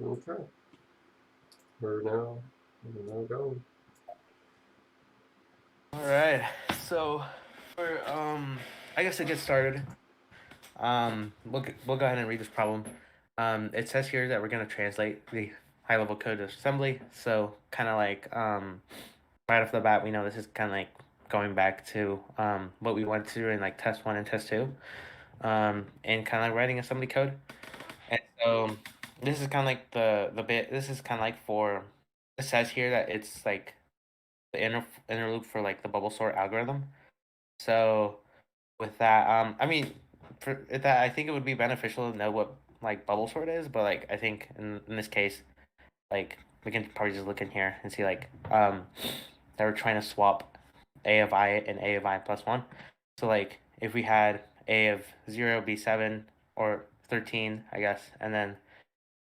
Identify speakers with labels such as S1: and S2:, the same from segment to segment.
S1: Okay, we're now going.
S2: All right. So, for I guess to get started, we'll go ahead and read this problem. It says here that we're gonna translate the high level code to assembly. So, kind of like right off the bat, we know this is kind of like going back to what we went through in like test one and test two, and kind of like writing assembly code. And so, this is kind of like the bit. This is kind of like for. It says here that it's like the inner loop for like the bubble sort algorithm. So with that, I mean, for that, I think it would be beneficial to know what like bubble sort is, but like I think in this case, like we can probably just look in here and see like that we're trying to swap a of I and a of I plus one. So like if we had a of 0 be 7 or 13, I guess, and then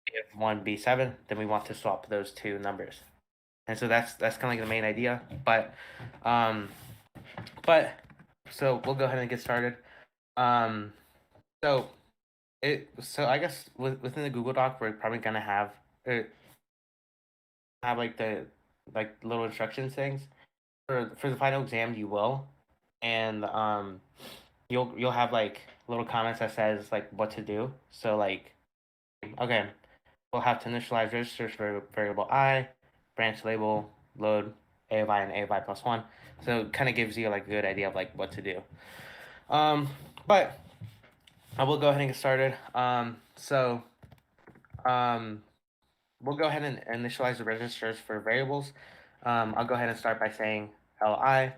S2: a of 1 be 7, then we want to swap those two numbers. And so that's kind of like the main idea, um, but so we'll go ahead and get started. Um, so so I guess within the Google Doc, we're probably gonna have like the like little instructions things for the final exam. You will, and you'll have like little comments that says like what to do. So like okay, we'll have to initialize registers for variable I, branch label, load a of I and a of I plus one. So it kind of gives you like a good idea of like what to do. But I will go ahead and get started. Um, we'll go ahead and initialize the registers for variables. I'll go ahead and start by saying li, li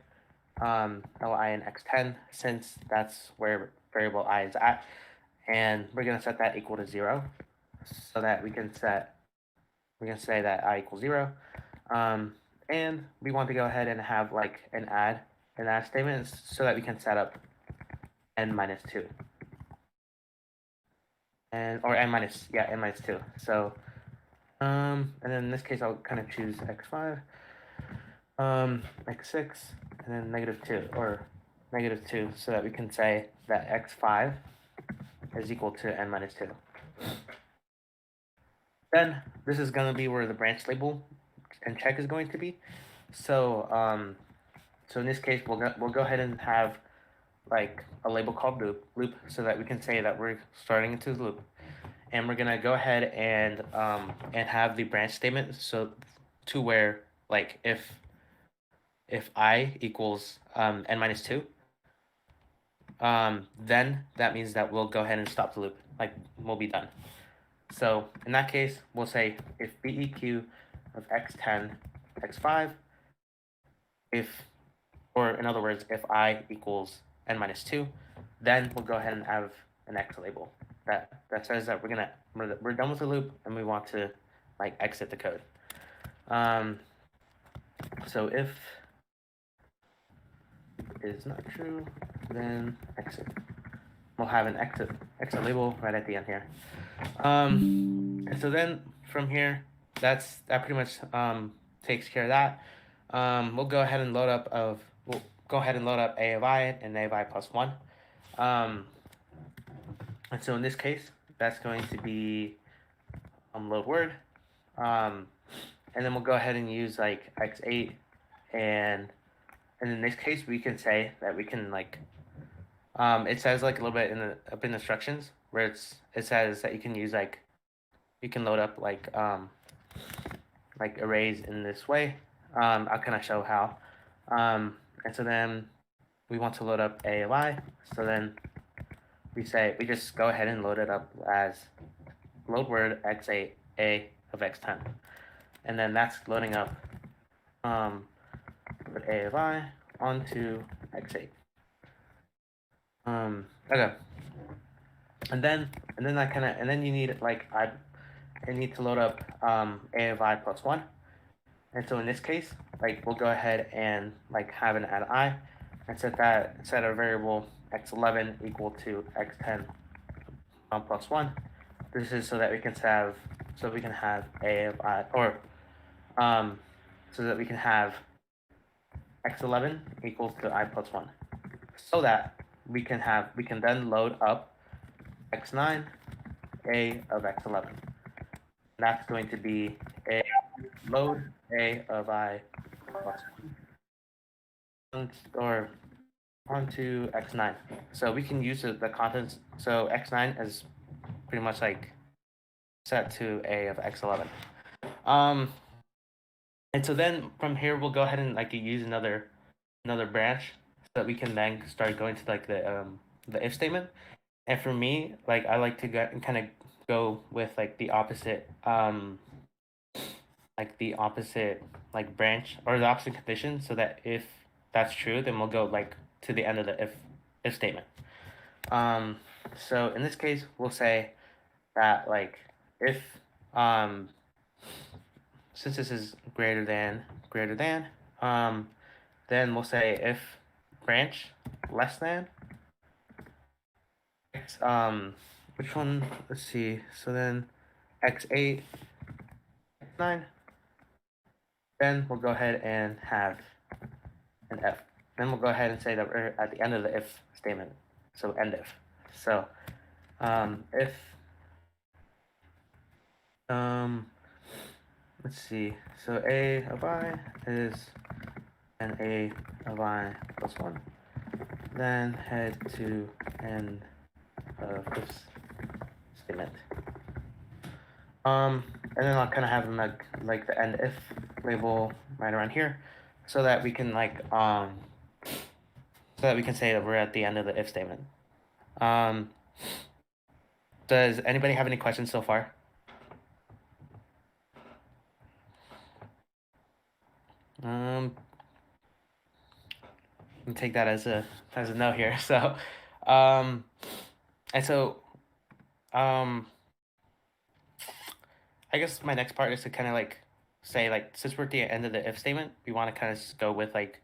S2: in x10, since that's where variable I is at. And we're going to set that equal to 0 so that we're going to say that I equals 0. And we want to go ahead and have like an add statement so that we can set up n minus 2. Or n minus, yeah, n minus 2. So and then in this case, I'll kind of choose x5, x6, and then -2 or -2, so that we can say that x5 is equal to n minus 2. Then this is going to be where the branch label and check is going to be. So so in this case, we'll go ahead and have like a label called loop, so that we can say that we're starting into the loop, and we're gonna go ahead and have the branch statement so to where like if I equals n minus 2, then that means that we'll go ahead and stop the loop. Like, we'll be done. So in that case, we'll say if BEQ of x10, x5, if, or in other words, if I equals n minus 2, then we'll go ahead and have an x label that says that we're done with the loop and we want to like exit the code. So if is not true, then exit. We'll have an exit label right at the end here. And so then from here, that pretty much takes care of that. We'll go ahead and load up a of I and a of I plus one. And so in this case, that's going to be load word. And then we'll go ahead and use like x8 and in this case we can say that we can like it says like a little bit in the up in instructions where it says that you can use like you can load up like arrays in this way. I'll kind of show how. And so then we want to load up a of I. So then we just go ahead and load it up as load word x8 a of x10, and then that's loading up a of I onto x8. Okay. And then you need like I need to load up a of I plus one. And so in this case, like we'll go ahead and like have an add I and set a variable x11 equal to x10 plus one. This is so that we can have a of I or so that we can have x11 equals to I plus one. So that we can then load up x9 a of x11. that's going to be a load a of I plus 1 or onto x9. So we can use the contents. So x9 is pretty much like set to a of x11. And so then from here we'll go ahead and like use another branch so that we can then start going to like the if statement. And for me, like I like to kind of go with like the opposite like branch or the opposite condition, so that if that's true, then we'll go like to the end of the if statement. Um, so in this case, we'll say that like if um since this is greater than then we'll say if branch less than x which one, let's see, so then x8 x9, then we'll go ahead and have an if. Then we'll go ahead and say that we're at the end of the if statement, so end if. So if let's see, so a of I is an a of I plus 1, then head to end of this statement. And then I'll kind of have them like the end if label right around here, so that we can so that we can say that we're at the end of the if statement. Does anybody have any questions so far? Take that as a no here. So, and so, um, I guess my next part is to kind of like say like since we're at the end of the if statement, we want to kind of go with like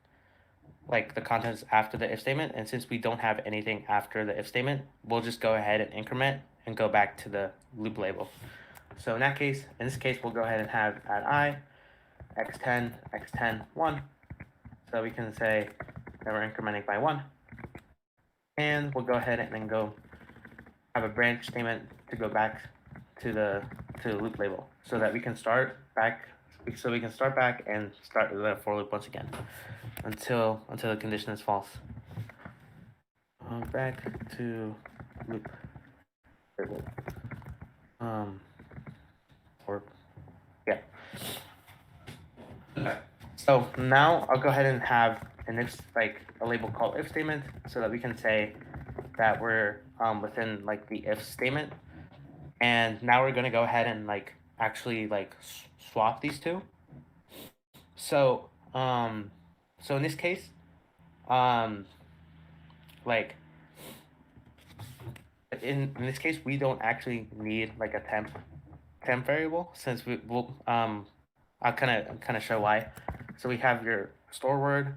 S2: the contents after the if statement, and since we don't have anything after the if statement, we'll just go ahead and increment and go back to the loop label. So in this case, we'll go ahead and have at I x10 x10 1. So we can say that we're incrementing by 1. And we'll go ahead and then go have a branch statement to go back to the loop label, so that we can start back and start the for loop once again until the condition is false. Back to loop label. Or yeah. So now I'll go ahead and have an if, like a label called if statement, so that we can say that we're within like the if statement. And now we're gonna go ahead and like actually like swap these two. So so in this case, um like in this case we don't actually need like a temp variable, since we will I'll kind of show why. So we have your store word.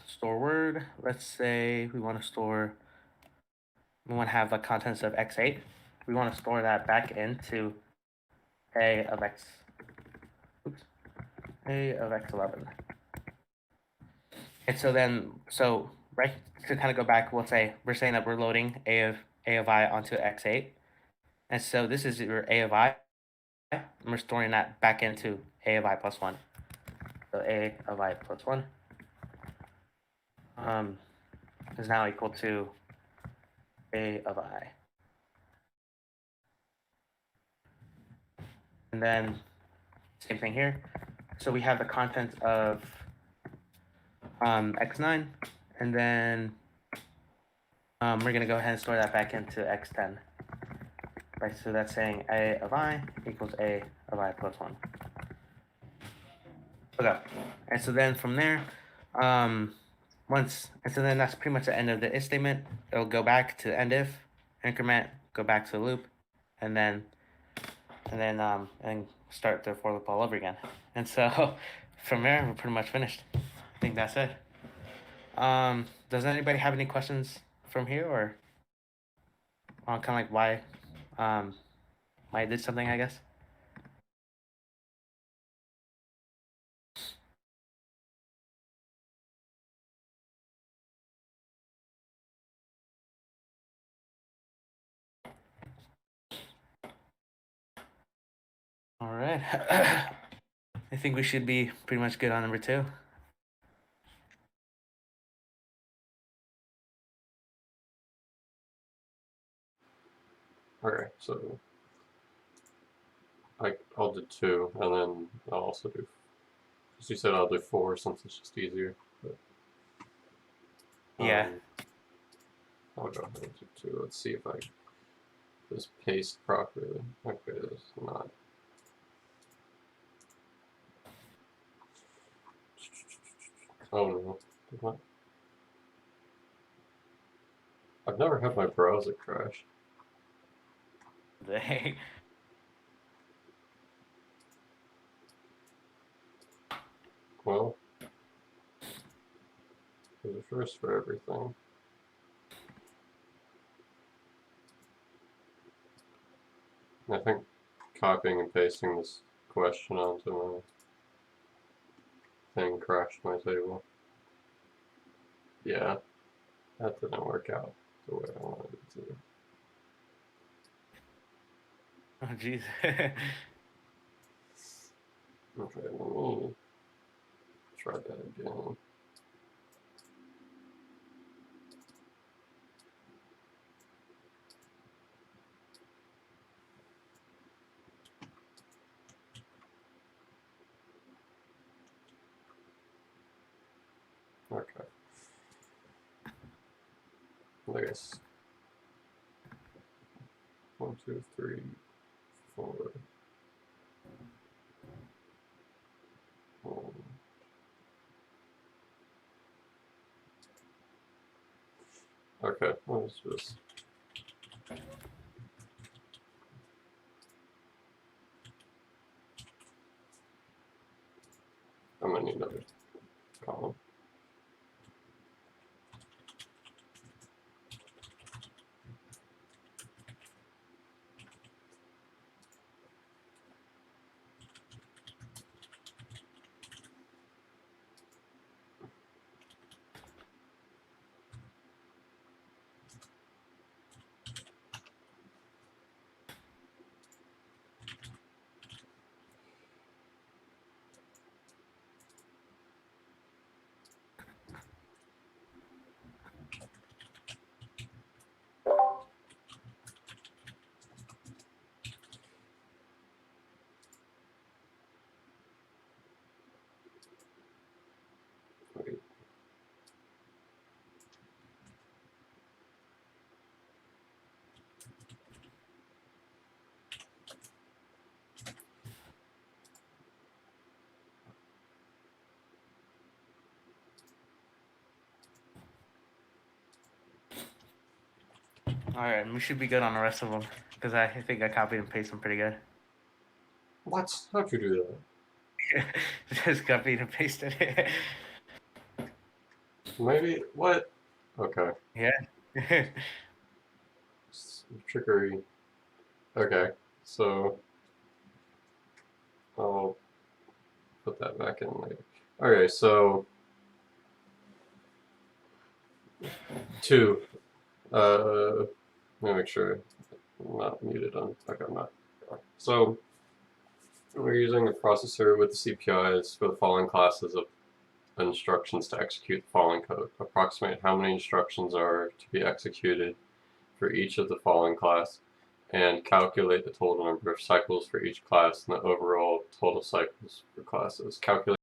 S2: Store word, let's say we want to have the contents of x8. We want to store that back into a of x a of x11. And so then right, to kind of go back, we're saying that we're loading a of I onto x8. And so this is your a of I, and we're storing that back into a of I plus 1. So a of I plus 1 is now equal to a of I. And then same thing here. So we have the contents of x9, and then we're going to go ahead and store that back into x10. Right, so that's saying a of I equals a of I plus 1. Okay, and so then from there, and so then that's pretty much the end of the if statement. It'll go back to end if, increment, go back to the loop, and then and start the for loop all over again. And so from there, we're pretty much finished. I think that's it. Does anybody have any questions from here, or on kind of like why I did something, I guess? right. I think we should be pretty much good on number 2.
S1: Okay, so I'll do 2, and then I'll also do. Because you said I'll do 4 since it's just easier. But,
S2: Yeah.
S1: I'll go ahead and do 2. Let's see if I this paste properly. Okay, it's not. Oh no. What? I've never had my browser crash.
S2: They.
S1: Well, there's a first for everything. I think copying and pasting this question onto my thing crashed my table. Yeah, that didn't work out the way I wanted it to.
S2: Oh, jeez.
S1: Okay, let me try that again. Okay. I guess 1, 2, 3, 4. Okay, what is this? I'm gonna need another column. Wait.
S2: All right, we should be good on the rest of them because I think I copied and pasted them pretty good.
S1: What? How'd you do that?
S2: Just copied and pasted it.
S1: Maybe what? Okay.
S2: Yeah.
S1: Trickery. Okay, so I'll put that back in later. Okay, so 2. Let me make sure I'm not muted on. Okay, I'm not. So we're using a processor with the CPIs for the following classes of instructions to execute the following code. Approximate how many instructions are to be executed for each of the following class, and calculate the total number of cycles for each class and the overall total cycles for classes. Calculate